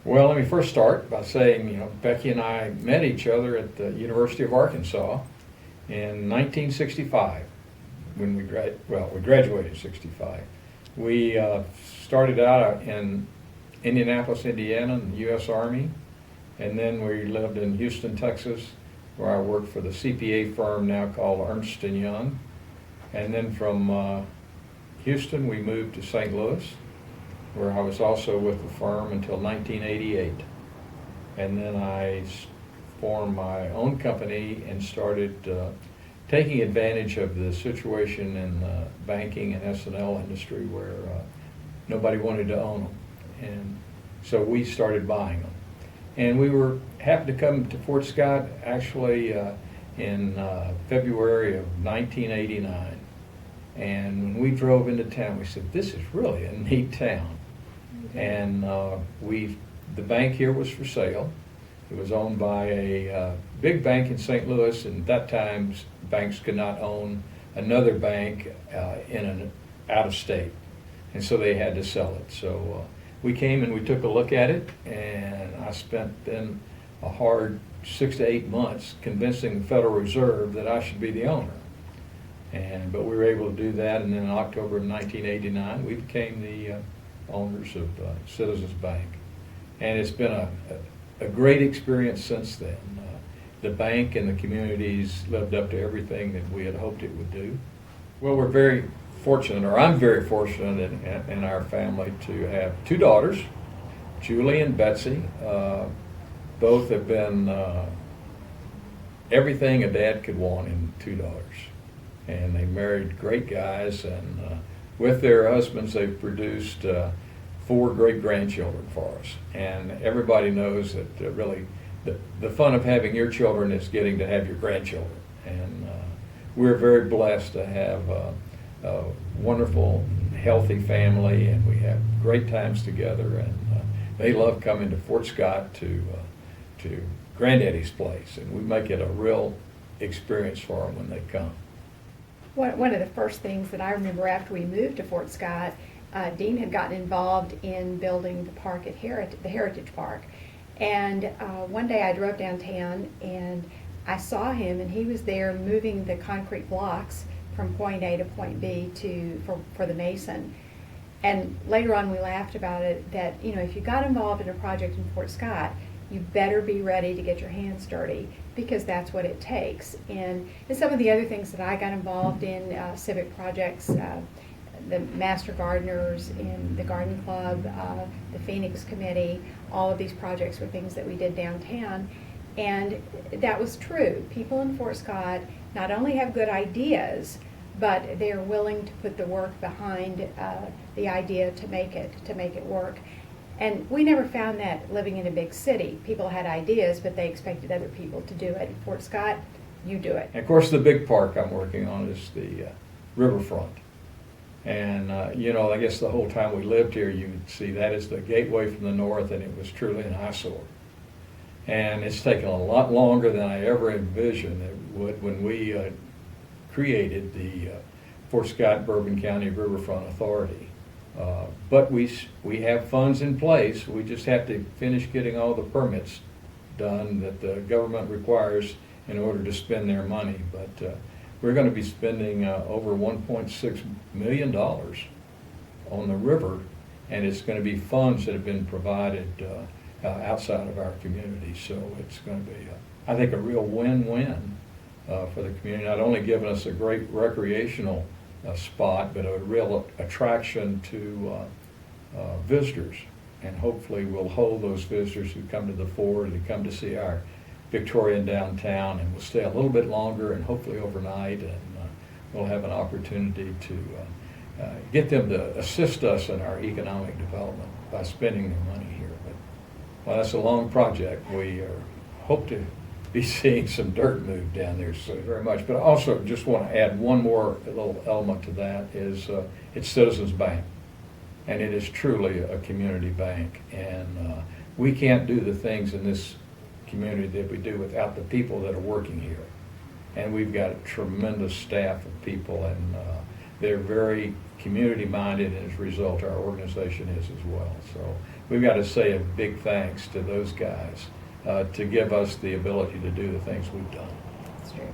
Well, let me first start by saying, Becky and I met each other at the University of Arkansas in 1965 when we graduated in 65. We started out in Indianapolis, Indiana, in the U.S. Army, and then we lived in Houston, Texas, where I worked for the CPA firm now called Ernst & Young. And then from Houston, we moved to St. Louis, where I was also with the firm until 1988. And then I formed my own company and started taking advantage of the situation in the banking and S&L industry where nobody wanted to own them. And so we started buying them. And we were happy to come to Fort Scott actually in February of 1989. And when we drove into town, we said, this is really a neat town. And the bank here was for sale. It was owned by a big bank in St. Louis, and at that time banks could not own another bank in an out of state, and so they had to sell it. So we came and we took a look at it, and I spent then a hard 6 to 8 months convincing the Federal Reserve that I should be the owner. But we were able to do that, and then in October of 1989 we became the owners of Citizens Bank. And it's been a great experience since then. The bank and the communities lived up to everything that we had hoped it would do. Well, we're very fortunate, or I'm very fortunate in our family to have 2 daughters, Julie and Betsy. Both have been everything a dad could want in 2 daughters. And they married great guys, and with their husbands they've produced 4 great-grandchildren for us. And everybody knows that really the fun of having your children is getting to have your grandchildren. And we're very blessed to have a wonderful, healthy family, and we have great times together. And they love coming to Fort Scott to Granddaddy's place, and we make it a real experience for them when they come. One of the first things that I remember after we moved to Fort Scott, Dean had gotten involved in building the park at the Heritage Park. And one day I drove downtown and I saw him, and he was there moving the concrete blocks from point A to point B for the Mason. And later on we laughed about it that, if you got involved in a project in Fort Scott, you better be ready to get your hands dirty, because that's what it takes. And some of the other things that I got involved in, civic projects, the Master Gardeners in the Garden Club, the Phoenix Committee, all of these projects were things that we did downtown. And that was true. People in Fort Scott not only have good ideas, but they're willing to put the work behind the idea to make it work. And we never found that living in a big city. People had ideas, but they expected other people to do it. In Fort Scott, you do it. And of course, the big park I'm working on is the riverfront. And, I guess the whole time we lived here, you could see that is the gateway from the north, and it was truly an eyesore. And it's taken a lot longer than I ever envisioned it would when we created the Fort Scott Bourbon County Riverfront Authority. But we have funds in place. We just have to finish getting all the permits done that the government requires in order to spend their money. But we're going to be spending over $1.6 million on the river, and it's going to be funds that have been provided outside of our community. So it's going to be, I think, a real win-win for the community, not only giving us a great recreational spot, but a real attraction to visitors. And hopefully we'll hold those visitors who come to the fort and come to see our Victorian downtown, and we'll stay a little bit longer and hopefully overnight, and we'll have an opportunity to get them to assist us in our economic development by spending their money here. But well, that's a long project. We hope to be seeing some dirt moved down there so very much. But I also just want to add one more little element to that is it's Citizens Bank, and it is truly a community bank. And we can't do the things in this community that we do without the people that are working here. And we've got a tremendous staff of people, and they're very community-minded, and as a result, our organization is as well. So we've got to say a big thanks to those guys to give us the ability to do the things we've done. That's true.